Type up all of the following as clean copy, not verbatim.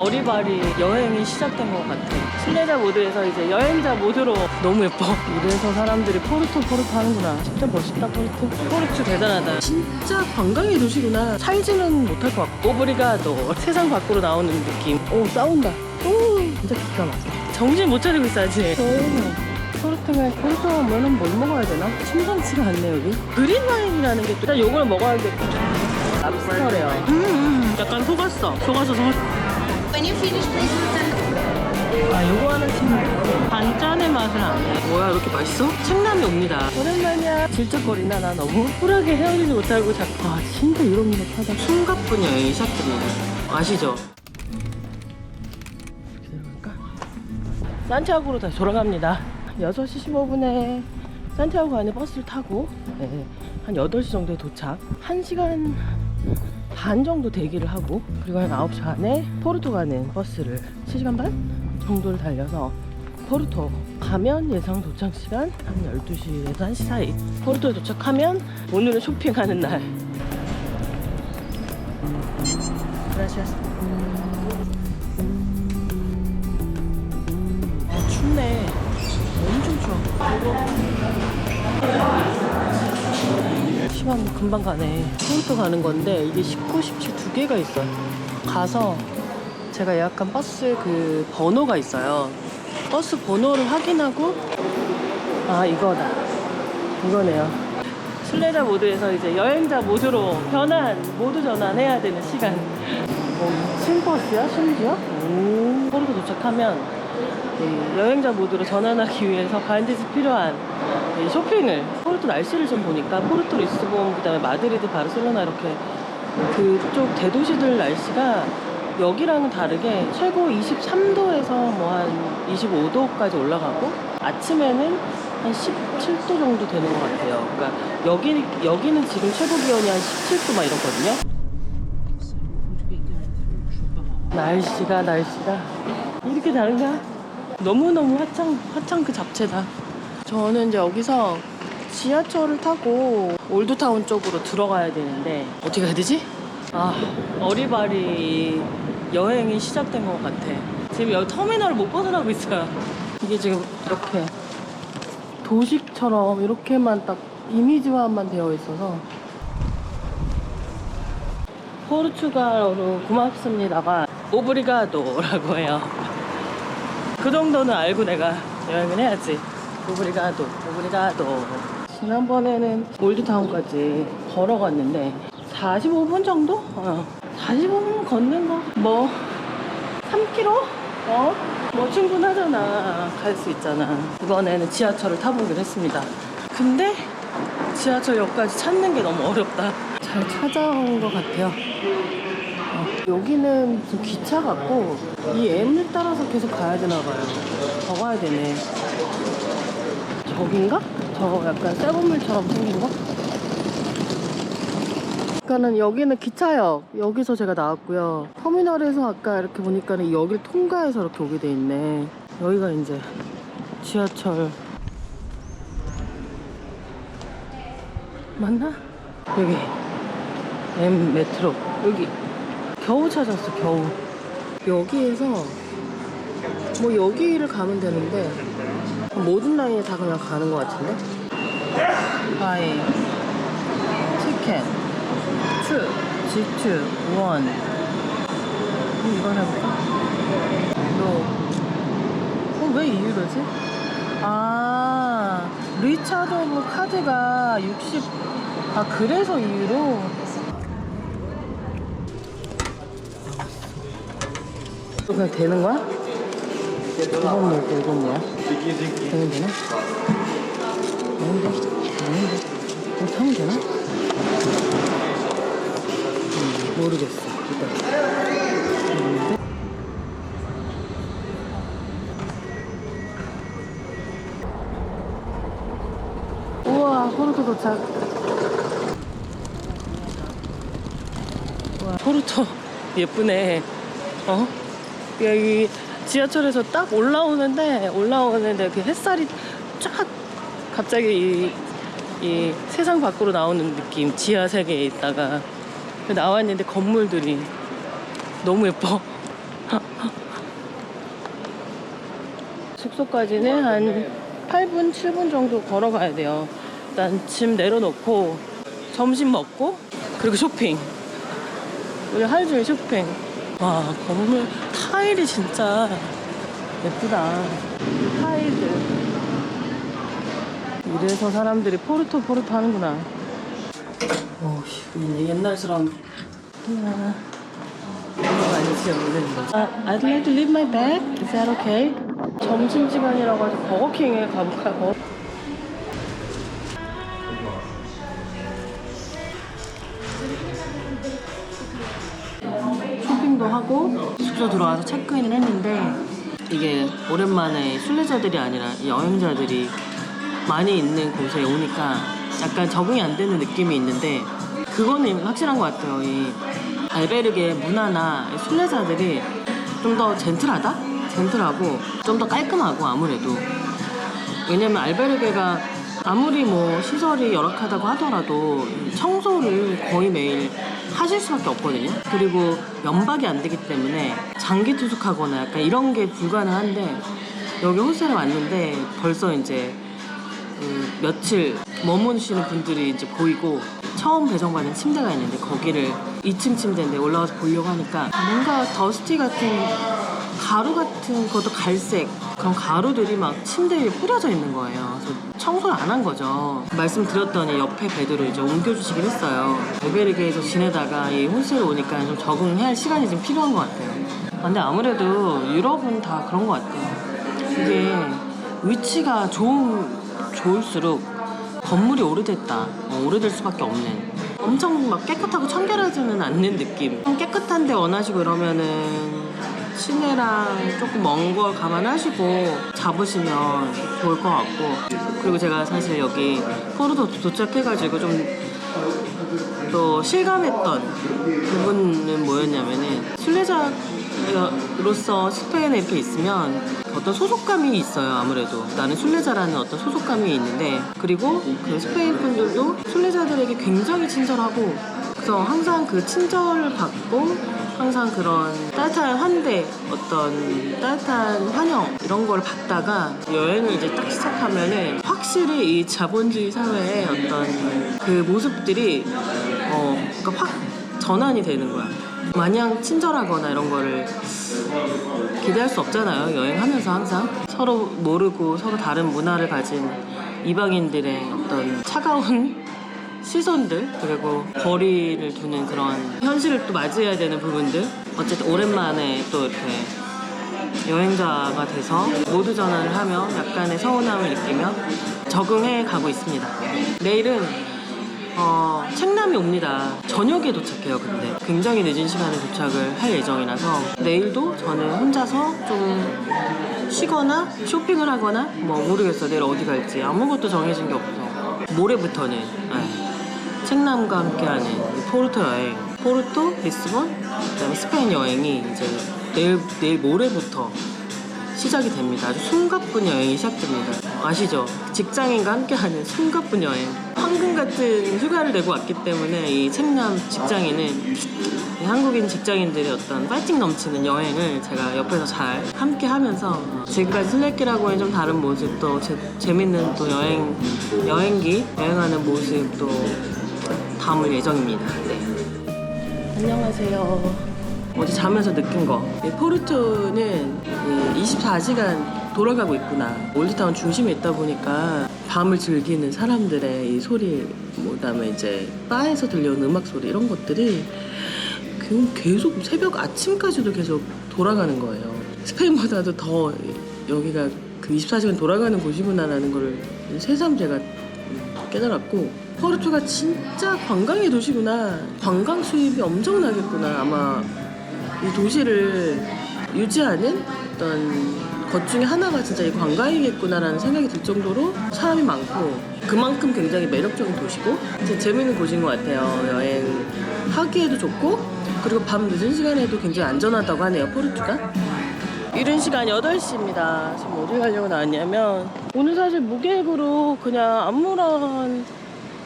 어리바리 여행이 시작된 것 같아. 순례자 모드에서 이제 여행자 모드로. 너무 예뻐. 이래서 사람들이 포르투 하는구나. 진짜 멋있다. 포르투 대단하다. 진짜 관광의 도시구나. 살지는 못할 것 같고. 오브리가도 세상 밖으로 나오는 느낌. 오, 싸운다. 오, 진짜 기가 막혀. 정신 못 차리고 있어야지. 포르투 가면은 뭘 먹어야 되나? 심상치가 않네 여기. 그린 와인이라는 게 또. 일단 요걸 먹어야겠다. 랍스터래요. 약간 속았어. 아, 요거 하나 지금 반짠의 맛을 안 해. 뭐야, 이렇게 맛있어? 책남이 옵니다. 오랜만이야. 질척거리나, 나 너무 쿨하게 헤어지지 못하고 자꾸. 아, 진짜 이런 거 타다. 숨가쁘냐, 이 샤트리. 아시죠? 이렇게 들어갈까? 산티아고로 다시 돌아갑니다. 6시 15분에 산티아고 안에 버스를 타고, 네, 한 8시 정도에 도착. 1시간 반 정도 대기를 하고, 그리고 한 9시 반에 포르투 가는 버스를 3시간 반 정도를 달려서 포르투 가면 예상 도착 시간 한 12시에서 1시 사이. 포르투에 도착하면 오늘은 쇼핑하는 날. 그라시아스. 아, 춥네. 엄청 추워. 시간 금방 가네. 포르투 가는 건데 이게 19, 17 두 개가 있어요. 가서 제가 예약한 버스 그 번호가 있어요. 버스 번호를 확인하고, 아, 이거네요. 순례자 모드에서 이제 여행자 모드로 모드 전환해야 되는 시간. 신버스야? 심지어? 오. 포르투 도착하면 여행자 모드로 전환하기 위해서 반드시 필요한 쇼핑을. 포르투 날씨를 좀 보니까 포르투, 리스본, 그 다음에 마드리드, 바르셀로나 이렇게 그쪽 대도시들 날씨가 여기랑은 다르게 최고 23도에서 뭐 한 25도까지 올라가고, 아침에는 한 17도 정도 되는 것 같아요. 그러니까 여기는 지금 최고 기온이 한 17도 막 이렇거든요. 날씨가 이렇게 다른가? 너무너무 화창 그 잡채다. 저는 이제 여기서 지하철을 타고 올드타운 쪽으로 들어가야 되는데 어떻게 가야 되지? 아, 어리바리 여행이 시작된 것 같아. 지금 여기 터미널을 못 벗어나고 있어요. 이게 지금 이렇게 도식처럼 이렇게만 딱 이미지화만 되어 있어서. 포르투갈어로 고맙습니다가 오브리가도라고 해요. 그 정도는 알고 내가 여행을 해야지. 오브리가도. 지난번에는 올드타운까지 걸어갔는데 45분 정도? 45분 걷는 거 뭐 3km? 뭐 충분하잖아. 갈 수 있잖아. 이번에는 지하철을 타보기로 했습니다. 근데 지하철역까지 찾는 게 너무 어렵다. 잘 찾아온 것 같아요. 여기는 좀 기차 같고 이 M을 따라서 계속 가야 되나 봐요. 더 가야 되네. 저긴가? 저 약간 새 건물처럼 생긴 거? 그러니까는 여기는 기차역. 여기서 제가 나왔고요. 터미널에서 아까 이렇게 보니까는 여기를 통과해서 이렇게 오게 돼 있네. 여기가 이제 지하철 맞나? 여기 M 메트로. 여기 겨우 찾았어. 겨우. 여기에서 뭐 여기를 가면 되는데 모든 라인에 다 그냥 가는 것 같은데? 바이 티켓 G2 1 이걸 해볼까? 왜 2유로지? 아, 리차더브 카드가 60. 아, 그래서 2유로? 그냥 되는 거야? 이건 뭐고 이건 뭐야? 되면 되나? 아닌데? 이거 타면 되나? 모르겠어. 일단 우와, 포르투 도착. 우와, 포르투 예쁘네. 여기 지하철에서 딱 올라오는데 그 햇살이 쫙 갑자기 이 세상 밖으로 나오는 느낌. 지하 세계에 있다가 나와 있는데 건물들이 너무 예뻐. 숙소까지는 한 8분, 7분 정도 걸어가야 돼요. 일단 짐 내려놓고 점심 먹고 그리고 쇼핑. 우리 하루 종일 쇼핑. 와, 건물 타일이 진짜 예쁘다. 타일들. 이래서 사람들이 포르토 하는구나. 오씨, 옛날처럼 그냥 아니지, I'd like to leave my bag. Is that okay? 점심시간이라고 해서 버거킹에 가볼까요? 쇼핑도 하고 숙소 들어와서 체크인을 했는데, 이게 오랜만에 순례자들이 아니라 여행자들이 많이 있는 곳에 오니까 약간 적응이 안 되는 느낌이 있는데, 그거는 확실한 것 같아요. 이 알베르게 문화나 순례자들이 좀 더 젠틀하고 좀 더 깔끔하고, 아무래도. 왜냐면 알베르게가 아무리 뭐 시설이 열악하다고 하더라도 청소를 거의 매일 하실 수밖에 없거든요. 그리고 연박이 안 되기 때문에 장기 투숙하거나 약간 이런 게 불가능한데, 여기 호스텔에 왔는데 벌써 이제 며칠 머무시는 분들이 이제 보이고, 처음 배정받은 침대가 있는데 거기를 2층 침대인데 올라가서 보려고 하니까 뭔가 더스티 같은 가루 같은 것도 갈색 그런 가루들이 막 침대 위에 뿌려져 있는 거예요. 그래서 청소를 안 한 거죠. 말씀드렸더니 옆에 베드로 이제 옮겨주시긴 했어요. 알베르게에서 지내다가 이 호스텔에 오니까 좀 적응할 시간이 좀 필요한 것 같아요. 근데 아무래도 유럽은 다 그런 것 같아요. 이게 위치가 좋을수록 건물이 오래됐다, 오래될 수밖에 없는, 엄청 막 깨끗하고 청결하지는 않는 느낌. 깨끗한 데 원하시고 이러면은 시내랑 조금 먼 걸 감안하시고 잡으시면 좋을 것 같고, 그리고 제가 사실 여기 포르토 도착해가지고 좀 또 실감했던 부분은 뭐였냐면은, 순례자로서 스페인에 이렇게 있으면 어떤 소속감이 있어요. 아무래도 나는 순례자라는 어떤 소속감이 있는데, 그리고 그 스페인 분들도 순례자들에게 굉장히 친절하고, 그래서 항상 그 친절을 받고 항상 그런 따뜻한 환대, 어떤 따뜻한 환영 이런 걸 받다가 여행을 이제 딱 시작하면은 확실히 이 자본주의 사회의 어떤 그 모습들이 그러니까 확 전환이 되는 거야. 마냥 친절하거나 이런 거를 기대할 수 없잖아요. 여행하면서 항상 서로 모르고 서로 다른 문화를 가진 이방인들의 어떤 차가운 시선들, 그리고 거리를 두는 그런 현실을 또 맞이해야 되는 부분들. 어쨌든 오랜만에 또 이렇게 여행자가 돼서 모드 전환을 하며 약간의 서운함을 느끼며 적응해 가고 있습니다. 내일은 책남이 옵니다. 저녁에 도착해요. 근데 굉장히 늦은 시간에 도착을 할 예정이라서 내일도 저는 혼자서 좀 쉬거나 쇼핑을 하거나 뭐 모르겠어요. 내일 어디 갈지 아무것도 정해진 게 없어. 모레부터는 책남과 함께하는 포르토 여행, 포르토, 리스본, 그다음에 스페인 여행이 이제 내일 모레부터 시작이 됩니다. 아주 숨가쁜 여행이 시작됩니다. 아시죠? 직장인과 함께하는 숨가쁜 여행. 황금 같은 휴가를 내고 왔기 때문에 이 책남 직장인은 한국인 직장인들의 어떤 파이팅 넘치는 여행을 제가 옆에서 잘 함께 하면서 지금까지 슬래키라고의 좀 다른 모습, 또 재밌는 또 여행하는 모습 또 담을 예정입니다. 네. 안녕하세요. 어제 자면서 느낀 거, 포르토는 24시간 돌아가고 있구나. 올드타운 중심에 있다 보니까 밤을 즐기는 사람들의 이 소리, 그다음에 이제 바에서 들려오는 음악 소리, 이런 것들이 계속 새벽 아침까지도 계속 돌아가는 거예요. 스페인보다도 더 여기가 그 24시간 돌아가는 곳이구나라는 걸 새삼 제가 깨달았고, 포르투가 진짜 관광의 도시구나, 관광 수입이 엄청나겠구나. 아마 이 도시를 유지하는 어떤 것 중에 하나가 진짜 이 관광이겠구나라는 생각이 들 정도로 사람이 많고, 그만큼 굉장히 매력적인 도시고 진짜 재밌는 곳인 것 같아요. 여행하기에도 좋고, 그리고 밤 늦은 시간에도 굉장히 안전하다고 하네요, 포르투가. 이른 시간 8시입니다. 지금 어디 가려고 나왔냐면, 오늘 사실 무계획으로 그냥 아무런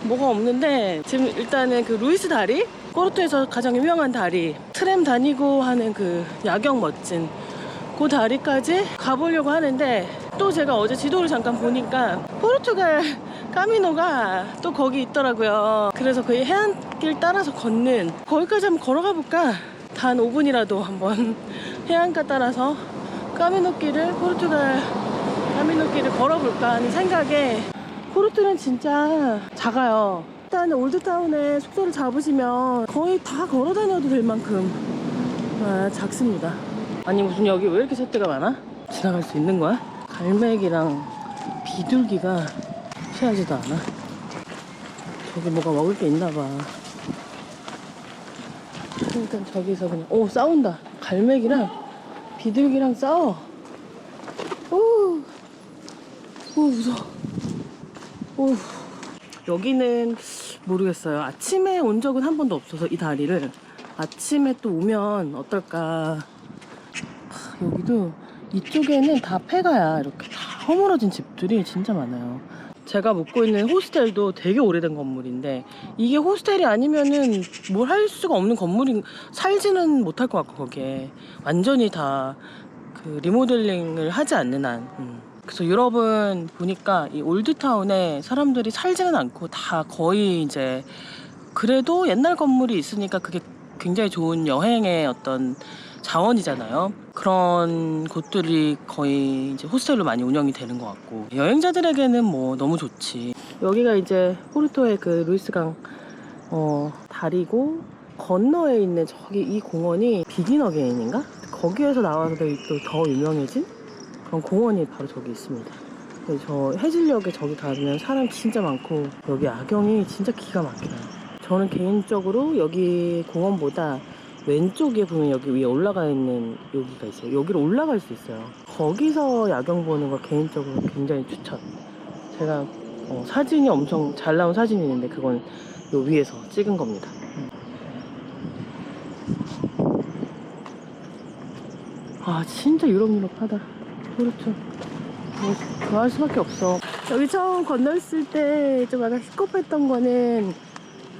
뭐가 없는데, 지금 일단은 그 루이스 다리, 포르토에서 가장 유명한 다리, 트램 다니고 하는 그 야경 멋진 그 다리까지 가보려고 하는데, 또 제가 어제 지도를 잠깐 보니까 포르투갈 까미노가 또 거기 있더라고요. 그래서 그 해안길 따라서 걷는, 거기까지 한번 걸어가 볼까? 단 5분이라도 한번 해안가 따라서 까미노길을, 포르투갈 까미노길을 걸어볼까 하는 생각에. 포르투는 진짜 작아요. 일단 올드타운에 숙소를 잡으시면 거의 다 걸어 다녀도 될 만큼 작습니다. 아니 무슨 여기 왜 이렇게 새떼가 많아? 지나갈 수 있는 거야? 갈매기랑 비둘기가 피하지도 않아. 저기 뭐가 먹을 게 있나 봐. 일단 저기서 그냥, 오, 싸운다. 갈매기랑 비둘기랑 싸워. 오, 무서워. 오. 여기는 모르겠어요. 아침에 온 적은 한 번도 없어서 이 다리를 아침에 또 오면 어떨까. 여기도 이쪽에는 다 폐가야. 이렇게 다 허물어진 집들이 진짜 많아요. 제가 묵고 있는 호스텔도 되게 오래된 건물인데, 이게 호스텔이 아니면은 뭘 할 수가 없는 건물인, 살지는 못할 것 같고, 거기에 완전히 다 그 리모델링을 하지 않는 한. 그래서 유럽은 보니까 이 올드타운에 사람들이 살지는 않고 다 거의 이제, 그래도 옛날 건물이 있으니까 그게 굉장히 좋은 여행의 어떤 자원이잖아요. 그런 곳들이 거의 이제 호스텔로 많이 운영이 되는 것 같고, 여행자들에게는 뭐 너무 좋지. 여기가 이제 포르토의 그 루이스강 다리고, 건너에 있는 저기 이 공원이 비긴 어게인인가? 거기에서 나와서 또 더 유명해진 그런 공원이 바로 저기 있습니다. 저 해질녘에 저기 가면 사람 진짜 많고, 여기 야경이 진짜 기가 막혀요. 저는 개인적으로 여기 공원보다 왼쪽에 보면 여기 위에 올라가 있는 여기가 있어요. 여기로 올라갈 수 있어요. 거기서 야경 보는 거 개인적으로 굉장히 추천. 제가 사진이 엄청 잘 나온 사진이 있는데 그건 요 위에서 찍은 겁니다. 아 진짜 유럽하다. 그렇죠. 뭐 좋아할 수밖에 없어. 여기 처음 건넜을 때 좀 약간 힙급했던 거는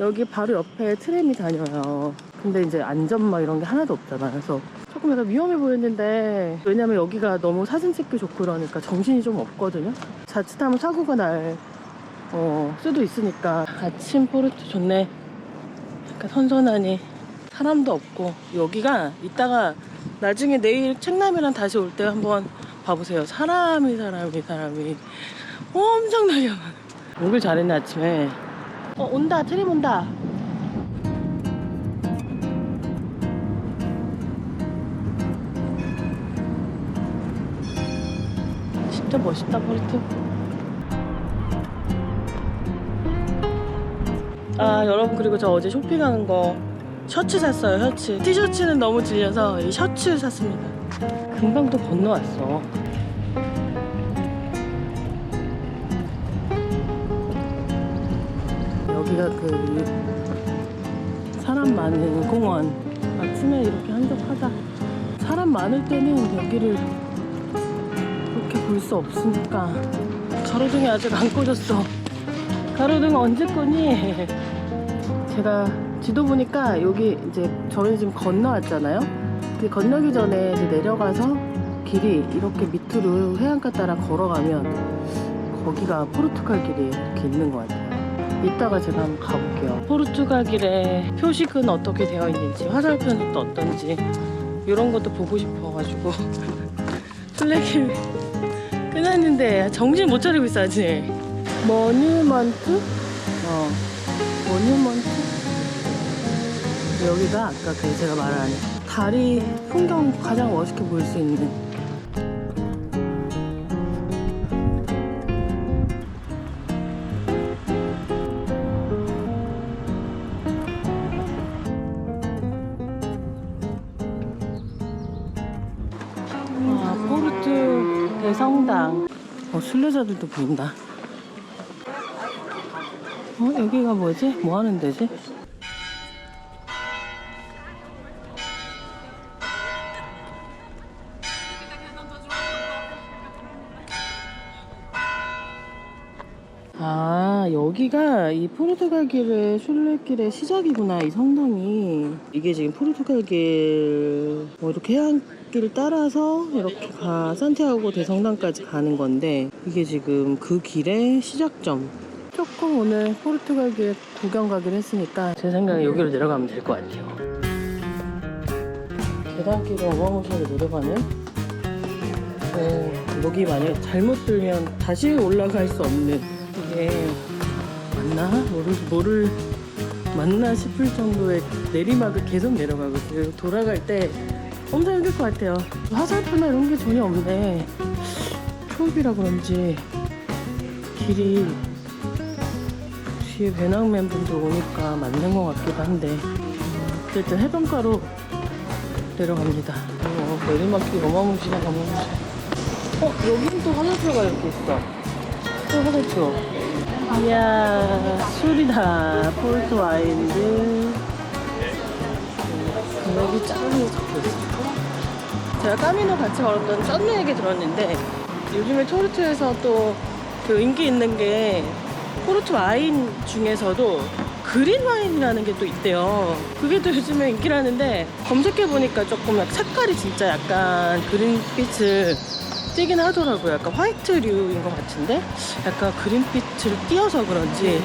여기 바로 옆에 트램이 다녀요. 근데 이제 안전막 이런 게 하나도 없잖아. 그래서 조금 약간 위험해 보였는데, 왜냐면 여기가 너무 사진 찍기 좋고 그러니까 정신이 좀 없거든요. 자칫하면 사고가 날 수도 있으니까. 아침 포르투 좋네. 약간 선선하니 사람도 없고. 여기가 이따가 나중에 내일 책남이랑 다시 올 때 한번 봐보세요. 사람이 엄청나게 많아. 오길 잘했네 아침에. 온다. 트림 온다. 진짜 멋있다 포르투. 아 여러분, 그리고 저 어제 쇼핑하는 거 셔츠 샀어요. 셔츠. 티셔츠는 너무 질려서 이 셔츠 샀습니다. 금방 또 건너왔어. 여기가 그 사람 많은 공원. 아침에 이렇게 한적하다. 사람 많을 때는 여기를 그렇게 볼 수 없으니까. 가로등이 아직 안 꺼졌어. 가로등 언제 끄니? 제가 지도 보니까 여기 이제 저희 지금 건너왔잖아요. 그 건너기 전에 이제 내려가서 길이 이렇게 밑으로 해안가 따라 걸어가면 거기가 포르투갈 길이 이렇게 있는 것 같아요. 이따가 제가 한번 가볼게요. 포르투갈 길에 표식은 어떻게 되어 있는지, 화살표는 또 어떤지 이런 것도 보고 싶어가지고 술래길 끝났는데 정신 못 차리고 있어 아직. 머뉴먼트? 머뉴먼트? 여기가 아까 그 제가 말한 다리 풍경 가장 멋있게 보일 수 있는. 포르투 대성당. 순례자들도 보인다. 여기가 뭐지? 뭐 하는 데지? 아 여기가 이 포르투갈 길의 순례길의 시작이구나. 이 성당이. 이게 지금 포르투갈 길 이렇게 내리막길을 따라서 이렇게 산티아고 대성당까지 가는 건데, 이게 지금 그 길의 시작점. 조금 오늘 포르투갈 길 구경 가기로 했으니까 제 생각에 여기로 내려가면 될 것 같아요. 계단길이 어마무시하게 내려가네. 여기 만약에 잘못 들면 다시 올라갈 수 없는, 이게 맞나? 뭐를 맞나 싶을 정도의 내리막을 계속 내려가고 있어요. 돌아갈 때 엄청 힘들 것 같아요. 화살표나 이런 게 전혀 없네. 초입이라 그런지 길이 뒤에 배낭맨 분들 오니까 맞는 것 같기도 한데, 어쨌든 해변가로 내려갑니다. 내리막길 어마무시하다. 여긴 또 화살표가 이렇게 있어. 또 화살표. 이야, 술이다. 포르투 와인드. 여기 짠이 적혀있어. 제가 까미노 같이 걸었던 쩐느 얘기 들었는데, 요즘에 포르투에서 또 그 인기 있는 게 포르투 와인 중에서도 그린 와인이라는 게 또 있대요. 그게 또 요즘에 인기라는데, 검색해보니까 조금 색깔이 진짜 약간 그린빛을 띄긴 하더라고요. 약간 화이트류인 것 같은데 약간 그린빛을 띄어서 그런지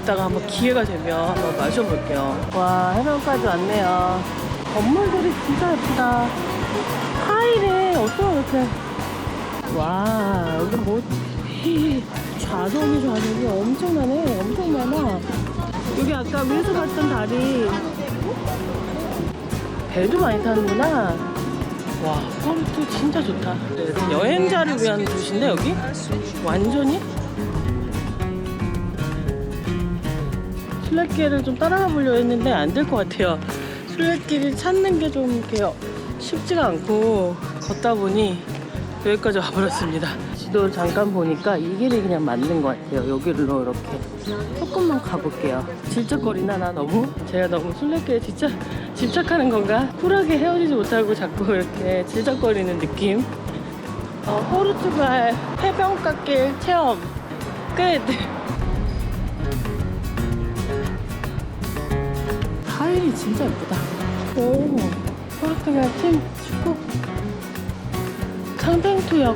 이따가 한번 기회가 되면 한번 마셔볼게요. 와, 해변까지 왔네요. 건물들이 진짜 예쁘다. 타일이 어쩜 이렇게, 와, 여기 뭐 좌석이 엄청나네. 엄청 많아. 여기 아까 위에서 봤던 다리, 배도 많이 타는구나. 와, 포르투 진짜 좋다. 여행자를 위한 도시인데 여기? 완전히? 순례길을 좀 따라가 보려고 했는데 안 될 것 같아요. 순례길을 찾는 게 좀 이렇게 쉽지가 않고, 걷다 보니 여기까지 와버렸습니다. 지도를 잠깐 보니까 이 길이 그냥 맞는 것 같아요. 여기로 이렇게 조금만 가볼게요. 질척거리나 나 너무? 제가 너무 순례길에 진짜 집착하는 건가? 쿨하게 헤어지지 못하고 자꾸 이렇게 질척거리는 느낌. 포르투갈 해변가길 체험 끝! 타일이 진짜 예쁘다. 오, 포르투갈 팀 축구 상펜투역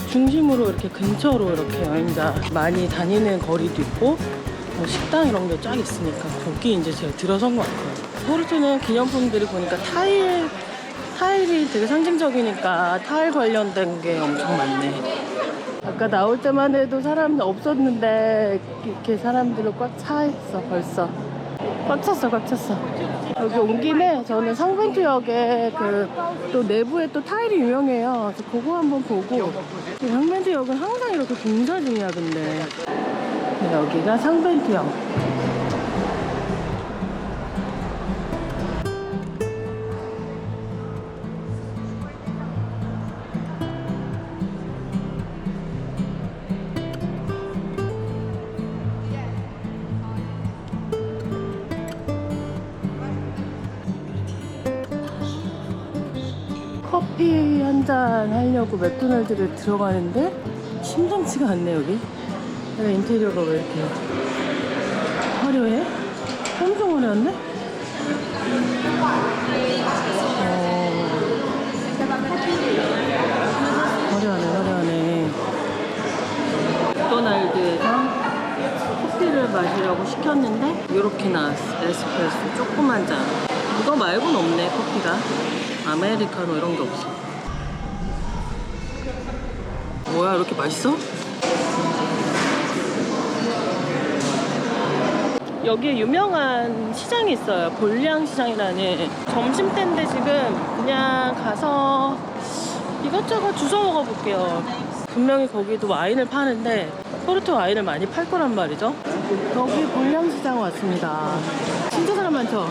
중심으로 이렇게 근처로 이렇게 여행자 많이 다니는 거리도 있고, 뭐 식당 이런 게 쫙 있으니까 거기 이제 제가 들어선 것 같아요. 포르투는 기념품들이 보니까 타일이 되게 상징적이니까 타일 관련된 게 엄청 많네. 아까 나올 때만 해도 사람 없었는데 이렇게 사람들로 꽉 차 있어. 벌써 꽉 찼어. 여기 온 김에 저는 상펜투역에 또 내부에 또 타일이 유명해요. 그래서 그거 한번 보고. 상펜투역은 항상 이렇게 공사 중이야. 근데 여기가 상펜투역. 커피 한잔 하려고 맥도날드를 들어가는데 심상치가 않네. 여기 인테리어가 왜 이렇게 화려해? 엄청 화려한데? 화려하네. 맥도날드에서 커피를 마시려고 시켰는데 이렇게 나왔어. 에스프레소 조그만 잔. 이거 말고는 없네. 커피가 아메리카노 이런 게 없어. 뭐야, 이렇게 맛있어? 여기에 유명한 시장이 있어요. 볼량 시장이라는. 점심때인데 지금 그냥 가서 이것저것 주워 먹어볼게요. 분명히 거기도 와인을 파는데 포르투 와인을 많이 팔 거란 말이죠. 여기 볼량 시장 왔습니다. 진짜 사람 많죠?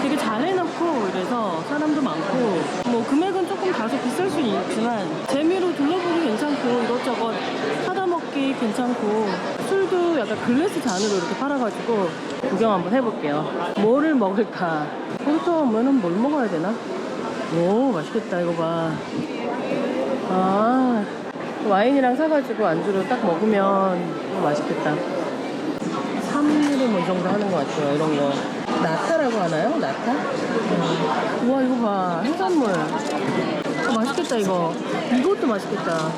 되게 잘 해놓고 이래서 사람도 많고, 뭐 금액은 조금 다소 비쌀 수 있지만 재미로 둘러보기 괜찮고, 이것저것 사다 먹기 괜찮고, 술도 약간 글래스 잔으로 이렇게 팔아가지고 구경 한번 해볼게요. 뭐를 먹을까? 포르투 오면은 뭘 먹어야 되나? 오, 맛있겠다. 이거 봐. 아, 와인이랑 사가지고 안주로 딱 먹으면 맛있겠다. 3유로 뭐 이 정도 하는 것 같아요. 이런 거. 나타라고 하나요? 나타? 우와, 이거 봐. 해산물. 맛있겠다, 이거. 이것도 맛있겠다.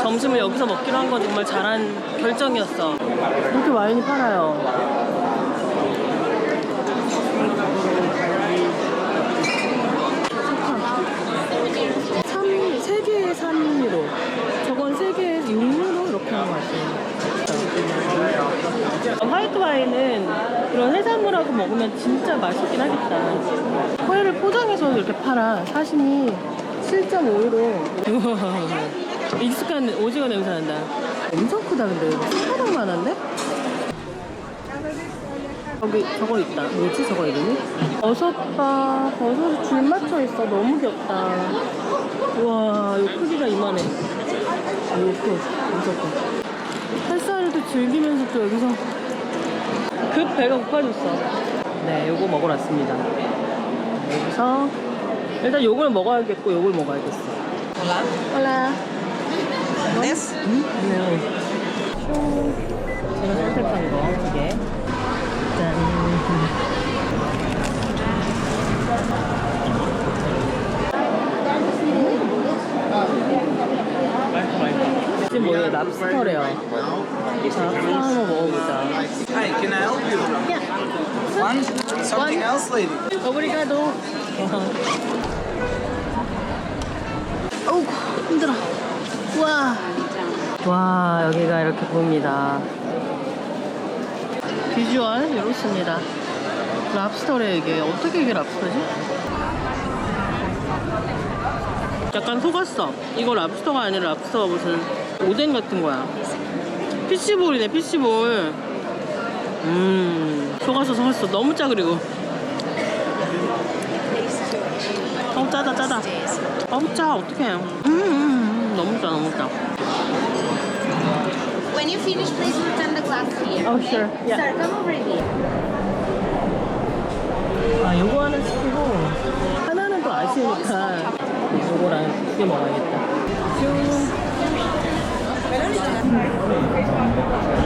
점심을 여기서 먹기로 한 건 정말 잘한 결정이었어. 이렇게 와인이 팔아요. 세 개에 3유로. 저건 3개에 6유로 이렇게 하는 것 같아요. 화이트 와인은 그런 해산물하고 먹으면 진짜 맛있긴 하겠다. 회를 포장해서 이렇게 팔아. 사시미 7.5유로. 익숙한 오징어 냄새 난다. 엄청 크다 근데. 손바닥만한데? 여기 저거 있다. 뭐지 저거 이름이? 버섯 봐. 버섯이 줄 맞춰 있어. 너무 귀엽다. 우와, 이 크기가 이만해. 이거 커. 엄청 커. 햇살을 또 즐기면서 또 여기서 급 배가 고파졌어. 네, 요거 먹으러 왔습니다. 여기서 일단 요걸 먹어야겠고 요걸 먹어야겠어. 홀라. This? 네. 제가 선택한 거 두 개. 짠. 지금 뭐예요? 랍스터래요. 자, 한번 먹어보자. Hi, can I help you? 야, One? Something else, lady? 오브리가도. 어우, 힘들어. 우와. 와, 여기가 이렇게 보입니다. 비주얼 이렇습니다. 랍스터래 이게. 어떻게 이게 랍스터지? 약간 속았어. 이거 랍스터가 아니라 랍스터가 무슨 오뎅 같은 거야. 피쉬볼이네, 피쉬볼. 속았어. 너무 짜. 그리고 짜다. 짜. 어떡해. 너무 짜. When you finish, please return the glass here. Oh, sure. Yeah. Sir, come over here. 아, 요거 하나 시키고 하나는 또 아쉬우니까 요거랑 2개 먹어야겠다.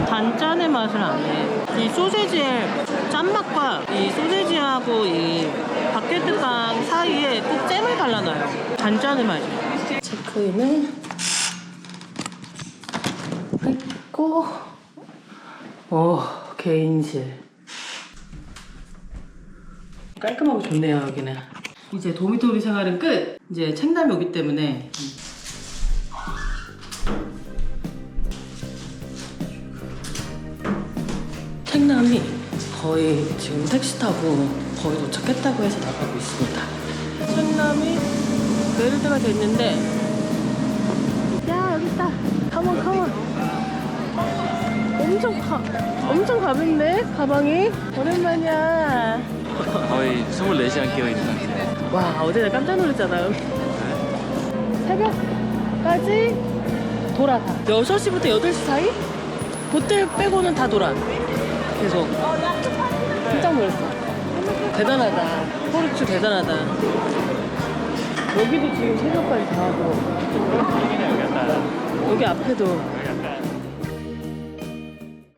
단짠의 맛을 안 해. 이 소세지의 짠맛과 이 소세지하고 이 바게트빵 사이에 꼭 잼을 발라놔요. 단짠의 맛이야. 체크인을 했고, 개인실. 깔끔하고 좋네요, 여기는. 이제 도미토리 생활은 끝! 이제 책남이 오기 때문에. 책남이 거의 지금 택시 타고 거의 도착했다고 해서 나가고 있습니다. 책남이 메르드가 됐는데, 야, 여기 있다. 컴온. 엄청 가볍네, 가방이. 오랜만이야. 거의 24시간 깨어있는 상태. 와, 어제 내가 깜짝 놀랐잖아요. 새벽까지 돌아다. 6시부터 8시 사이? 호텔 빼고는 다 돌아. 계속. 깜짝 놀랐어. 대단하다. 포르투 대단하다. 여기도 지금 새벽까지 다 하고. 여기 앞에도